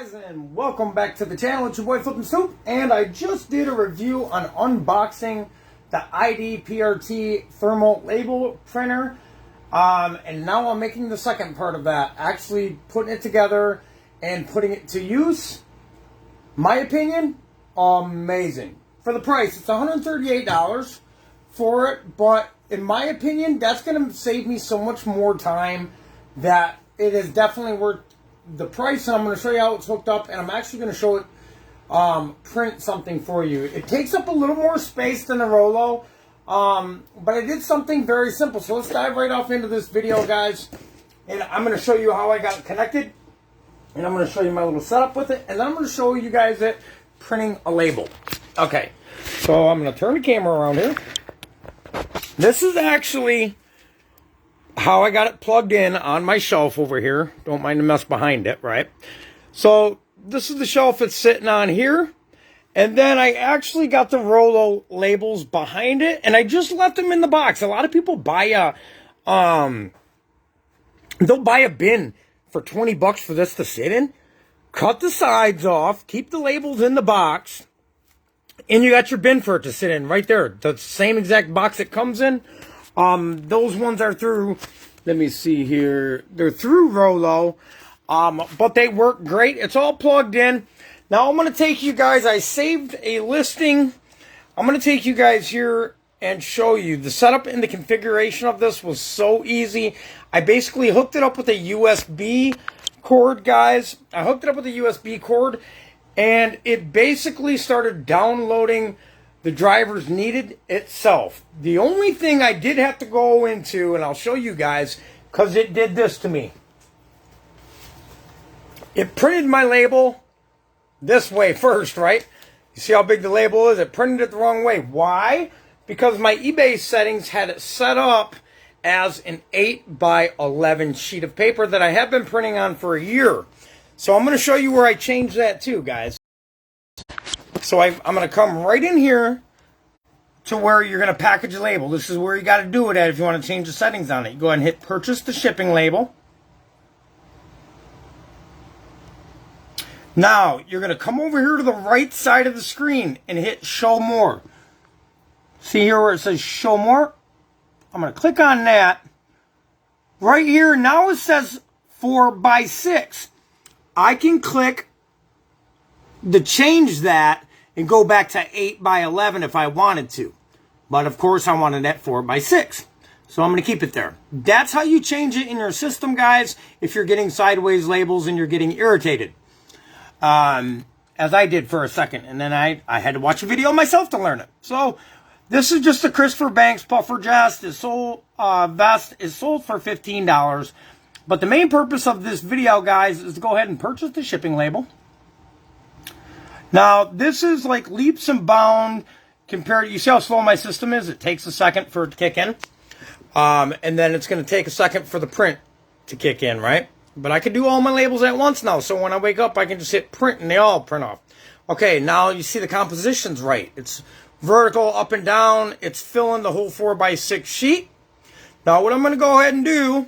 guys, and welcome back to the channel. It's your boy FLIPPINSTOOP, and I just did a review on unboxing the IDPRT Thermal Label printer, and now I'm making the second part of that, actually putting it together and putting it to use. My opinion, amazing. For the price, it's $138 for it, but in my opinion, that's going to save me so much more time that it is definitely worth the price. And I'm going to show you how it's hooked up, and I'm actually going to show it print something for you. It takes up a little more space than a Rolo, but I did something very simple. So let's dive right off into this video, guys, and I'm going to show you how I got it connected, and I'm going to show you my little setup with it, and then I'm going to show you guys it printing a label. Okay, so I'm going to turn the camera around here. This is actually how I got it plugged in on my shelf over here. Don't mind the mess behind it, right? So this is the shelf it's sitting on here. And then I actually got the Rolo labels behind it, and I just left them in the box. A lot of people buy they'll buy a bin for 20 bucks for this to sit in. Cut the sides off, keep the labels in the box, and you got your bin for it to sit in right there. The same exact box it comes in. Those ones are through, let me see here, they're through Rolo, but they work great. It's all plugged in. Now I'm going to take you guys, I saved a listing. I'm going to take you guys here and show you the setup and the configuration of this was so easy. I basically hooked it up with a USB cord, guys. I hooked it up with a USB cord, and it basically started downloading the drivers needed itself. The only thing I did have to go into, and I'll show you guys, because it did this to me. It printed my label this way first, right? You see how big the label is? It printed it the wrong way. Why? Because my eBay settings had it set up as an 8x11 sheet of paper that I have been printing on for a year. So I'm going to show you where I changed that too, guys. So I'm going to come right in here to where you're going to package a label. This is where you got to do it at if you want to change the settings on it. You go ahead and hit purchase the shipping label. Now, you're going to come over here to the right side of the screen and hit show more. See here where it says show more? I'm going to click on that. Right here, now it says 4x6. I can click to change that and go back to 8x11 if I wanted to. But of course I wanted that 4x6. So I'm going to keep it there. That's how you change it in your system, guys, if you're getting sideways labels and you're getting irritated. As I did for a second. And then I had to watch a video myself to learn it. So this is just a Christopher Banks puffer vest. It's sold for $15. But the main purpose of this video, guys, is to go ahead and purchase the shipping label. Now, this is like leaps and bounds compared. You see how slow my system is? It takes a second for it to kick in. And then it's going to take a second for the print to kick in, right? But I can do all my labels at once now. So when I wake up, I can just hit print and they all print off. Okay, now you see the composition's right. It's vertical, up and down. It's filling the whole 4x6 sheet. Now, what I'm going to go ahead and do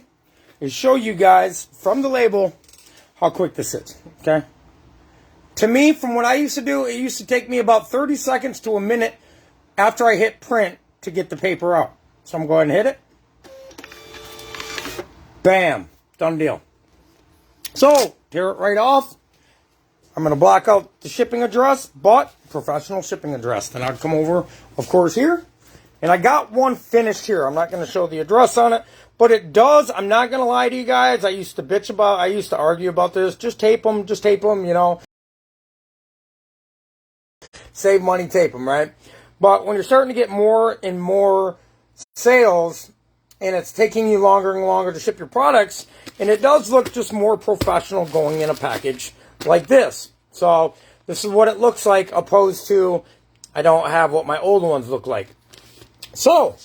is show you guys from the label how quick this is, okay? To me, from what I used to do, it used to take me about 30 seconds to a minute after I hit print to get the paper out. So I'm going to hit it. Bam. Done deal. So, tear it right off. I'm going to block out the shipping address, but professional shipping address. Then I'd come over, of course, here. And I got one finished here. I'm not going to show the address on it, but it does. I'm not going to lie to you guys. I used to argue about this. Just tape them, you know. Save money, tape them, right? But when you're starting to get more and more sales, and it's taking you longer and longer to ship your products, and it does look just more professional going in a package like this. So this is what it looks like, opposed to I don't have what my old ones look like. So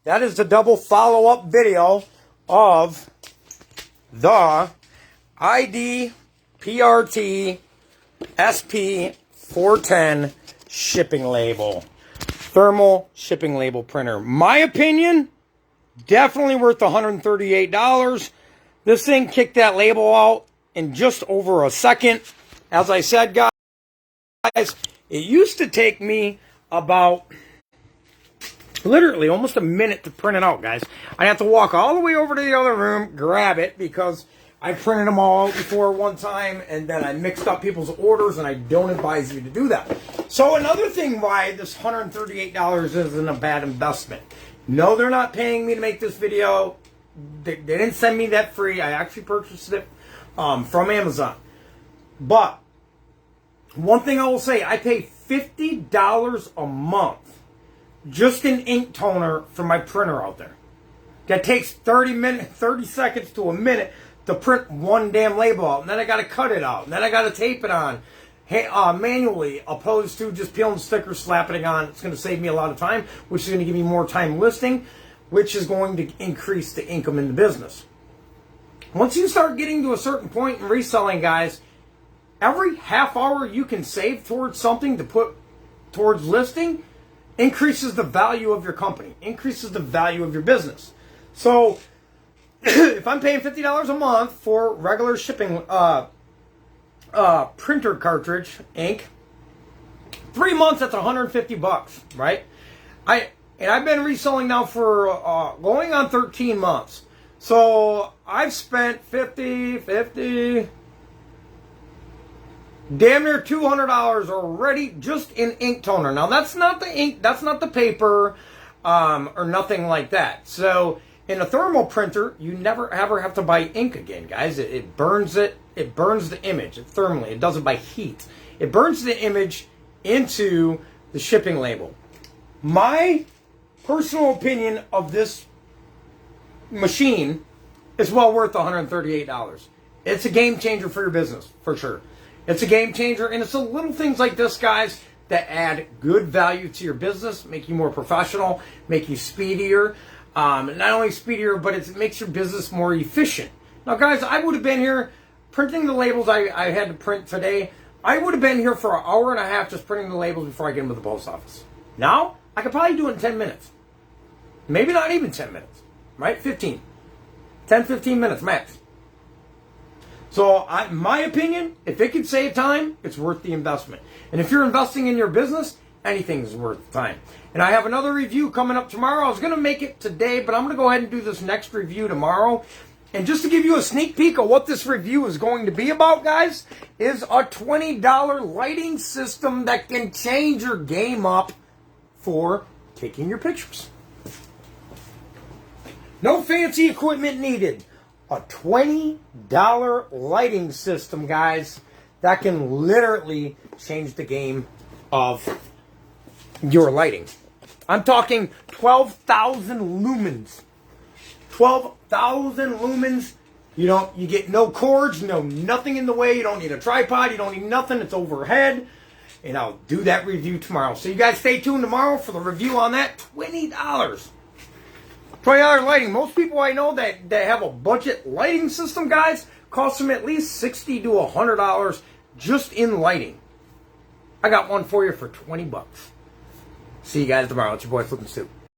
that is the double follow-up video of the IDPRT SP410 shipping label. Thermal shipping label printer. My opinion, definitely worth $138. This thing kicked that label out in just over a second. As I said, guys, it used to take me about literally almost a minute to print it out, guys. I have to walk all the way over to the other room, grab it, because I printed them all out before one time, and then I mixed up people's orders, and I don't advise you to do that. So another thing why this $138 isn't a bad investment. No, they're not paying me to make this video. They didn't send me that free. I actually purchased it from Amazon. But one thing I will say, I pay $50 a month just in ink toner for my printer out there. That takes 30 seconds to a minute to print one damn label out, and then I got to cut it out, and then I got to tape it on manually, opposed to just peeling stickers, slapping it on. It's going to save me a lot of time, which is going to give me more time listing, which is going to increase the income in the business. Once you start getting to a certain point in reselling, guys, every half hour you can save towards something to put towards listing increases the value of your company, increases the value of your business. So if I'm paying $50 a month for regular shipping printer cartridge ink, 3 months, that's $150, right? I've been reselling now for going on 13 months. So I've spent 50, damn near $200 already just in ink toner. Now that's not the ink, that's not the paper, or nothing like that. So in a thermal printer, you never ever have to buy ink again, guys. It burns it. It burns the image thermally. It does it by heat. It burns the image into the shipping label. My personal opinion of this machine is well worth $138. It's a game changer for your business, for sure. It's a game changer, and it's the little things like this, guys, that add good value to your business, make you more professional, make you speedier. Not only speedier, but it makes your business more efficient. Now, guys, I would have been here printing the labels I had to print today. I would have been here for an hour and a half just printing the labels before I get them to the post office. Now, I could probably do it in 10 minutes. Maybe not even 10 minutes, right? 15 minutes max. So, my opinion, if it can save time, it's worth the investment. And if you're investing in your business, anything is worth the time. And I have another review coming up tomorrow. I was going to make it today, but I'm going to go ahead and do this next review tomorrow. And just to give you a sneak peek of what this review is going to be about, guys, is a $20 lighting system that can change your game up for taking your pictures. No fancy equipment needed. A $20 lighting system, guys, that can literally change the game of your lighting. I'm talking 12,000 lumens. 12,000 lumens. You get no cords, nothing in the way. You don't need a tripod. You don't need nothing. It's overhead. And I'll do that review tomorrow. So you guys stay tuned tomorrow for the review on that. $20. $20 lighting. Most people I know that have a budget lighting system, guys, cost them at least $60 to $100 just in lighting. I got one for you for $20. See you guys tomorrow. It's your boy FLIPPINSTOOP.